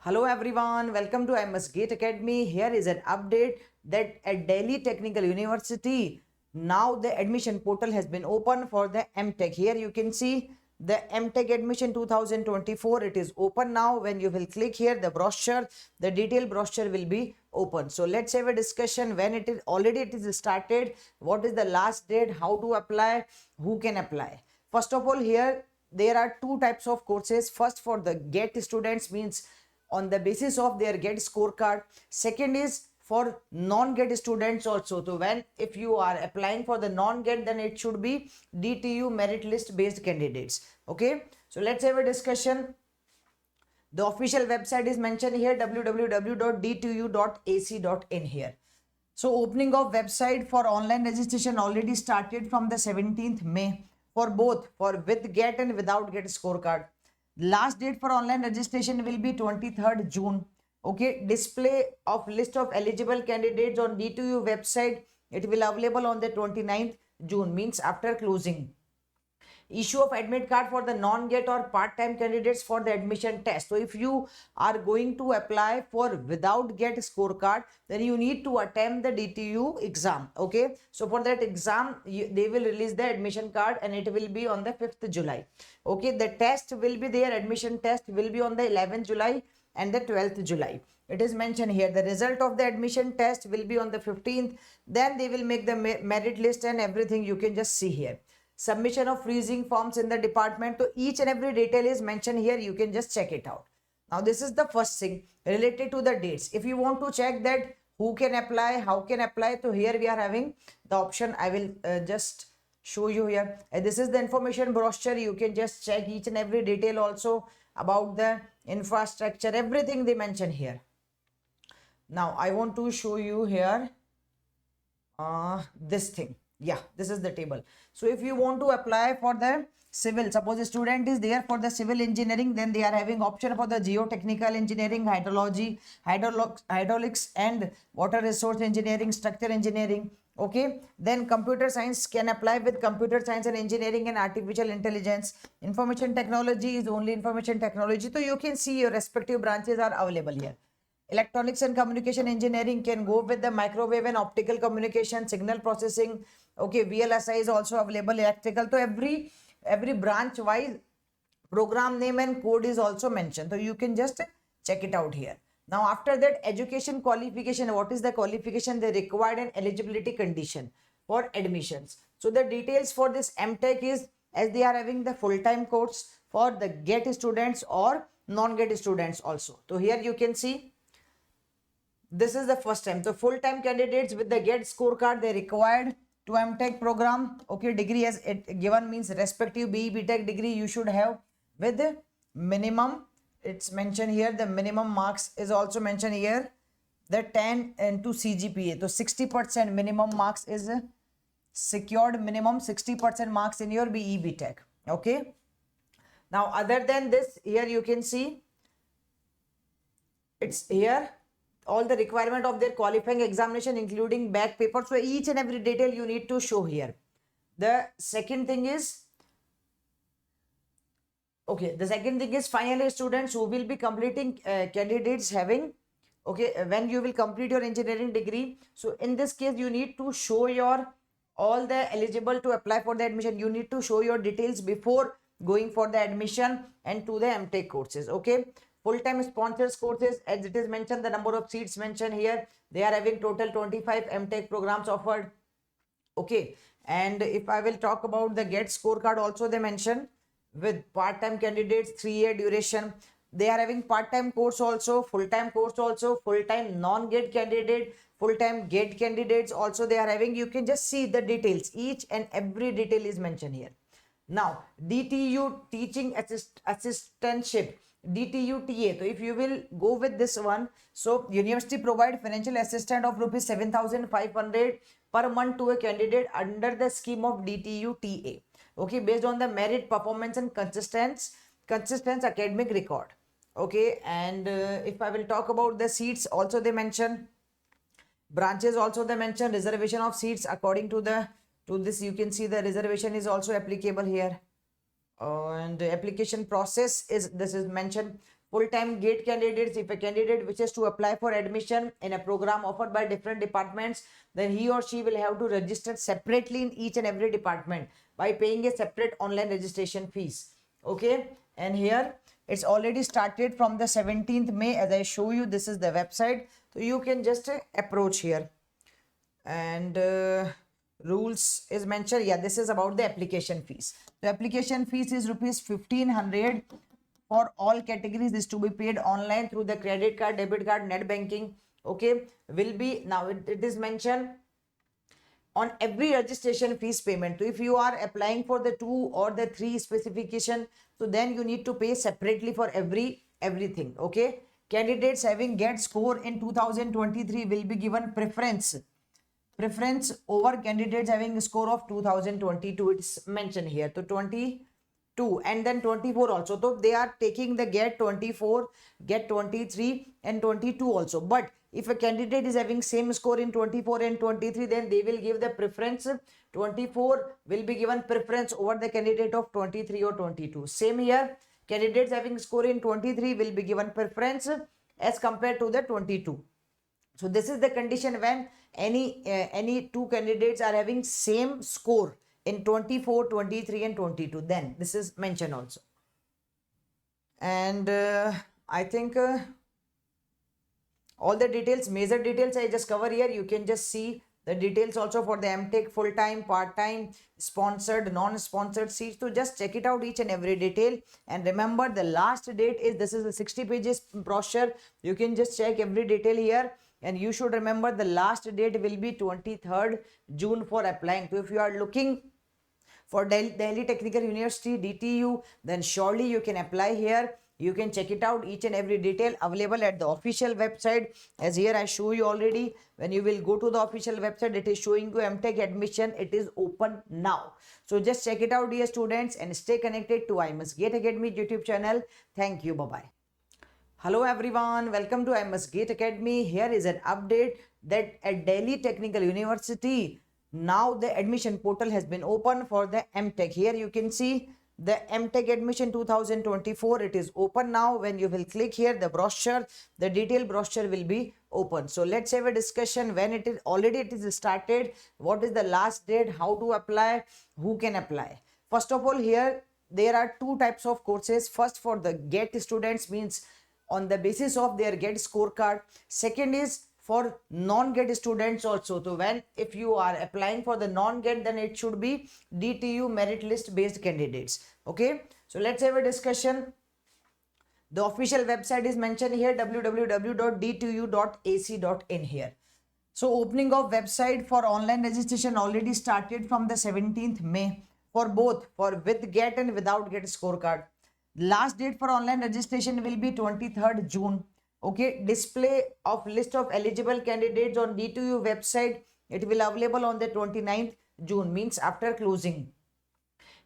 Hello everyone, welcome to IMS Gate Academy. Here is an update that at Delhi Technical University, now the admission portal has been open for the MTech. Here you can see the MTech admission 2024. It is open now. When you will click here, the brochure, the detailed brochure will be open. So let's have a discussion when it is started, what is the last date, how to apply, who can apply. First of all, here there are two types of courses. First, for the GATE students, means on the basis of their GATE scorecard. Second is for non-GATE students also. So when if you are applying for the non-GATE, then it should be DTU merit list based candidates. Okay, so let's have a discussion. The official website is mentioned here, www.dtu.ac.in here. So opening of website for online registration already started from the 17th May for both, for with GATE and without GATE scorecard. Last date for online registration will be 23rd June. Okay, display of list of eligible candidates on DTU website. It will available on the 29th June, means after closing. Issue of admit card for the non-GATE or part-time candidates for the admission test. So if you are going to apply for without GATE scorecard, then you need to attempt the DTU exam. Okay, so for that exam they will release the admission card and it will be on the 5th July. Okay, the test will be there, admission test will be on the 11th July and the 12th July. It is mentioned here the result of the admission test will be on the 15th. Then they will make the merit list and everything. You can just see here. Submission of freezing forms in the department. So each and every detail is mentioned here. You can just check it out. Now this is the first thing related to the dates. If you want to check that who can apply, how can apply, so here we are having the option. I will just show you here. This is the information brochure. You can just check each and every detail also about the infrastructure, everything they mention here. Now I want to show you here this thing. Yeah, this is the table. So if you want to apply for the civil, suppose a student is there for the civil engineering, then they are having option for the geotechnical engineering, hydrology, hydraulics and water resource engineering, structure engineering. Okay, then computer science can apply with computer science and engineering and artificial intelligence. Information technology is only information technology. So you can see your respective branches are available here. Electronics and communication engineering can go with the microwave and optical communication, signal processing. Okay, VLSI is also available, electrical. So every branch wise program name and code is also mentioned. So you can just check it out here. Now after that, education qualification. What is the qualification? The required and eligibility condition for admissions. So the details for this MTech is, as they are having the full-time course for the GATE students or non-GATE students also. So here you can see this is the first time. So full-time candidates with the GATE scorecard, they required to MTech program. Okay, degree as it given means respective BE BTech degree you should have with minimum. It's mentioned here. The minimum marks is also mentioned here. The 10 into CGPA. So 60% minimum marks is secured, minimum 60% marks in your BE BTech. Okay. Now other than this, here you can see it's here all the requirement of their qualifying examination including back paper. So each and every detail you need to show here. The second thing is, okay, the second thing is final year students who will be completing candidates having, okay, when you will complete your engineering degree. So in this case you need to show your all the eligible to apply for the admission. You need to show your details before going for the admission and to the MTech courses. Okay, full-time sponsors courses, as it is mentioned, the number of seats mentioned here, they are having total 25 MTech programs offered. Okay, and if I will talk about the GATE scorecard also, they mention with part-time candidates 3-year duration. They are having part-time course also, full-time course also, full-time non-GATE candidate, full-time GATE candidates also they are having. You can just see the details, each and every detail is mentioned here. Now DTU teaching assistantship, DTU TA. So if you will go with this one, so university provide financial assistance of rupees 7,500 per month to a candidate under the scheme of DTU TA. Okay, based on the merit, performance and consistent academic record. Okay, and if I will talk about the seats also, they mention branches also, they mention reservation of seats according to the this. You can see the reservation is also applicable here. And the application process is, this is mentioned, full-time GATE candidates, if a candidate wishes to apply for admission in a program offered by different departments, then he or she will have to register separately in each and every department by paying a separate online registration fees. Okay, and here it's already started from the 17th May. As I show you, this is the website, so you can just approach here. And rules is mentioned. Yeah, this is about the application fees. The application fees is rupees 1500 for all categories, is to be paid online through the credit card, debit card, net banking. Okay, will be now it is mentioned on every registration fees payment. So if you are applying for the 2 or the 3 specification, so then you need to pay separately for everything. Okay, candidates having GATE score in 2023 will be given preference over candidates having a score of 2022. It's mentioned here. So 22 and then 24 also. So they are taking the GATE 24, GATE 23 and 22 also. But if a candidate is having same score in 24 and 23, then they will give the preference. 24 will be given preference over the candidate of 23 or 22. Same here, candidates having score in 23 will be given preference as compared to the 22. So this is the condition when any two candidates are having same score in 24, 23 and 22. Then this is mentioned also. And I think all the details, major details I just cover here. You can just see the details also for the MTech, full-time, part-time, sponsored, non-sponsored seats. So just check it out, each and every detail. And remember, the last date is, this is a 60 pages brochure. You can just check every detail here. And you should remember the last date will be 23rd June for applying. So if you are looking for Delhi Technical University, DTU, then surely you can apply here. You can check it out, each and every detail available at the official website. As here I show you already, when you will go to the official website, it is showing you MTech admission. It is open now. So just check it out, dear students, and stay connected to IMSGATE Academy YouTube channel. Thank you. Bye-bye. Hello everyone, welcome to IMSGATE Academy. Here is an update that at Delhi Technical University, now the admission portal has been open for the MTech. Here you can see the MTech admission 2024. It is open now. When you will click here, the brochure, the detailed brochure will be open. So let's have a discussion when it is started. What is the last date? How to apply? Who can apply? First of all, here there are two types of courses. First, for the GATE students, means on the basis of their GATE scorecard. Second is for non-GATE students also. So if you are applying for the non-GATE, then it should be DTU merit list based candidates. Okay, so let's have a discussion. The official website is mentioned here, www.dtu.ac.in here. So opening of website for online registration already started from the 17th May for both, for with GATE and without GATE scorecard. Last date for online registration will be 23rd June. Okay, display of list of eligible candidates on DTU website. It will available on the 29th June, means after closing.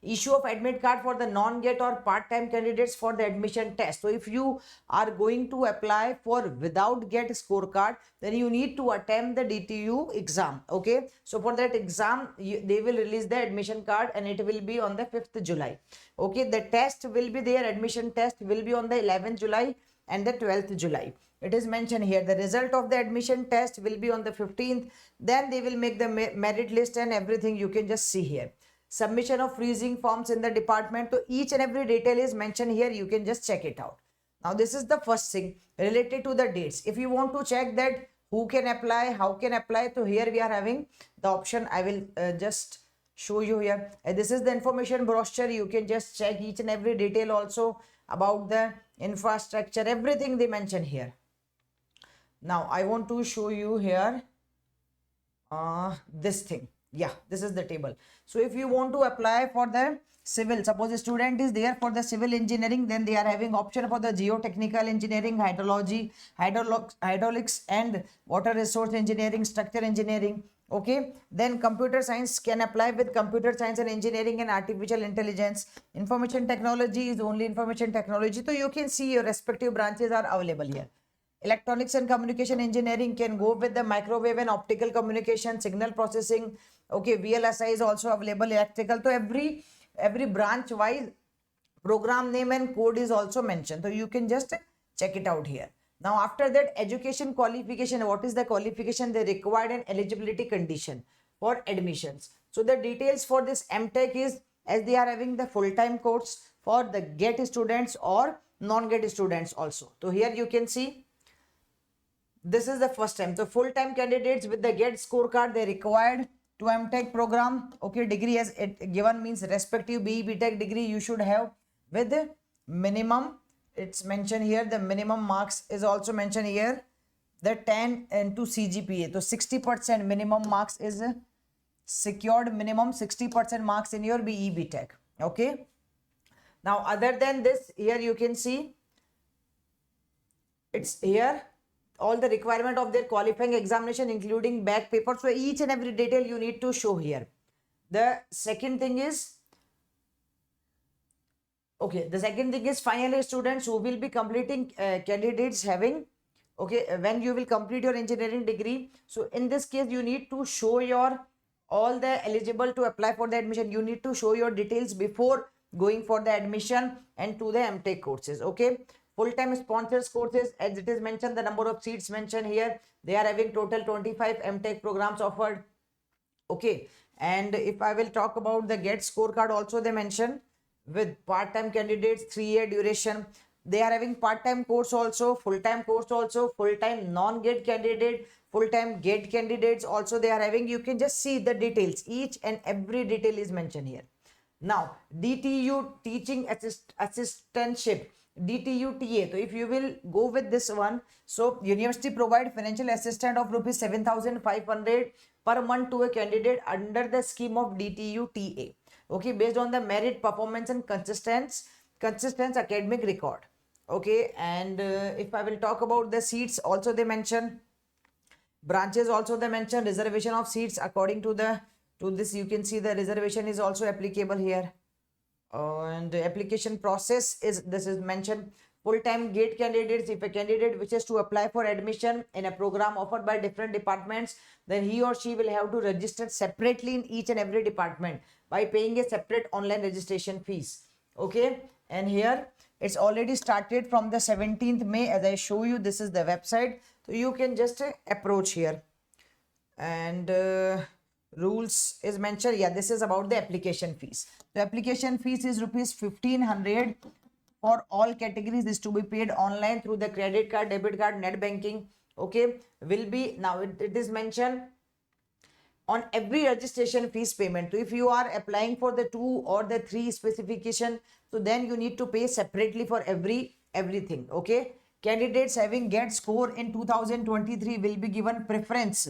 Issue of admit card for the non-GATE or part-time candidates for the admission test. So if you are going to apply for without GATE scorecard, then you need to attempt the DTU exam. Okay, so for that exam, they will release the admission card and it will be on the 5th July. Okay, the test will be there. Admission test will be on the 11th July and the 12th July. It is mentioned here. The result of the admission test will be on the 15th. Then they will make the merit list and everything. You can just see here. Submission of freezing forms in the department. So each and every detail is mentioned here. You can just check it out. Now this is the first thing related to the dates. If you want to check that who can apply, how can apply, so here we are having the option. I will just show you here. This is the information brochure. You can just check each and every detail also about the infrastructure, everything they mention here. Now I want to show you here this thing. Yeah, this is the table. So if you want to apply for the civil, suppose a student is there for the civil engineering, then they are having option for the geotechnical engineering, hydrology, hydraulics and water resource engineering, structure engineering. Okay, then computer science can apply with computer science and engineering and artificial intelligence. Information technology is only information technology. So you can see your respective branches are available here. Electronics and communication engineering can go with the microwave and optical communication, signal processing. Okay, VLSI is also available. Electrical. So every branch wise program name and code is also mentioned. So you can just check it out here. Now after that, education qualification, what is the qualification? They required an eligibility condition for admissions. So the details for this MTech is, as they are having the full-time course for the GATE students or non-GATE students also. So here you can see, this is the first time. So full-time candidates with the GATE scorecard, they required to MTech program. Okay, degree as it given means respective BE BTech degree you should have with minimum, it's mentioned here, the minimum marks is also mentioned here, the 10 into CGPA. So 60% minimum marks is secured, minimum 60% marks in your BE BTech. Okay. Now other than this, here you can see, it's here all the requirement of their qualifying examination including back paper. So each and every detail you need to show here. The second thing is, okay, the second thing is final year students who will be completing candidates having, okay, when you will complete your engineering degree. So in this case, you need to show your all the eligible to apply for the admission. You need to show your details before going for the admission and to the MTech courses. Okay, full-time sponsors courses, as it is mentioned, the number of seats mentioned here, they are having total 25 MTech programs offered. Okay, and if I will talk about the GATE scorecard, also they mention with part-time candidates 3-year duration. They are having part-time course also, full-time course also, full-time non-GATE candidate, full-time GATE candidates also they are having. You can just see the details, each and every detail is mentioned here. Now DTU teaching assistantship, DTU TA. So if you will go with this one, so university provide financial assistance of rupees 7,500 per month to a candidate under the scheme of DTU TA. Okay, based on the merit, performance and consistent academic record. Okay, and if I will talk about the seats, also they mention branches, also they mention reservation of seats according to the this. You can see the reservation is also applicable here. And the application process is, this is mentioned, full-time GATE candidates, if a candidate wishes to apply for admission in a program offered by different departments, then he or she will have to register separately in each and every department by paying a separate online registration fees. Okay, and here it's already started from the 17th May, as I show you. This is the website, so you can just approach here. And rules is mentioned. Yeah, this is about the application fees. The application fees is rupees 1,500 for all categories, is to be paid online through the credit card, debit card, net banking. Okay, will be, now it is mentioned on every registration fees payment. So if you are applying for the 2 or the 3 specification, so then you need to pay separately for everything. Okay, candidates having GATE score in 2023 will be given preference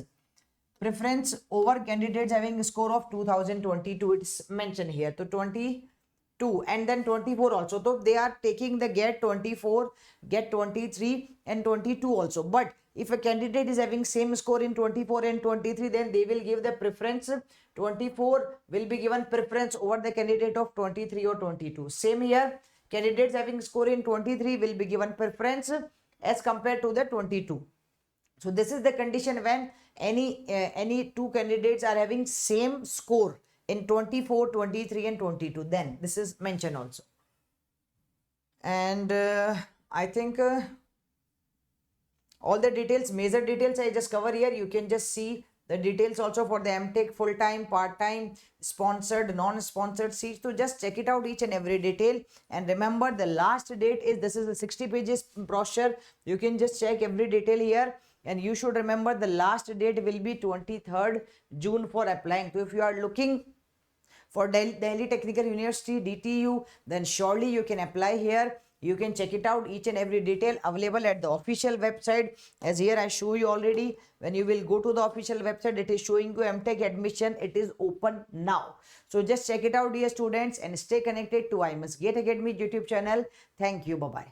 over candidates having a score of 2022. It's mentioned here. So 22 and then 24 also. So they are taking the GATE 24, GATE 23 and 22 also. But if a candidate is having same score in 24 and 23, then they will give the preference. 24 will be given preference over the candidate of 23 or 22. Same here, candidates having score in 23 will be given preference as compared to the 22. So this is the condition when any two candidates are having same score in 24, 23 and 22. Then this is mentioned also. And I think all the details, major details I just cover here. You can just see the details also for the MTech, full-time, part-time, sponsored, non-sponsored seats. So just check it out, each and every detail. And remember, the last date is, this is a 60 pages brochure. You can just check every detail here. And you should remember the last date will be 23rd June for applying. So if you are looking for Delhi Technical University, DTU, then surely you can apply here. You can check it out, each and every detail available at the official website. As here I show you already, when you will go to the official website, it is showing you MTech admission. It is open now. So just check it out, dear students, and stay connected to IMS GATE Academy YouTube channel. Thank you. Bye-bye.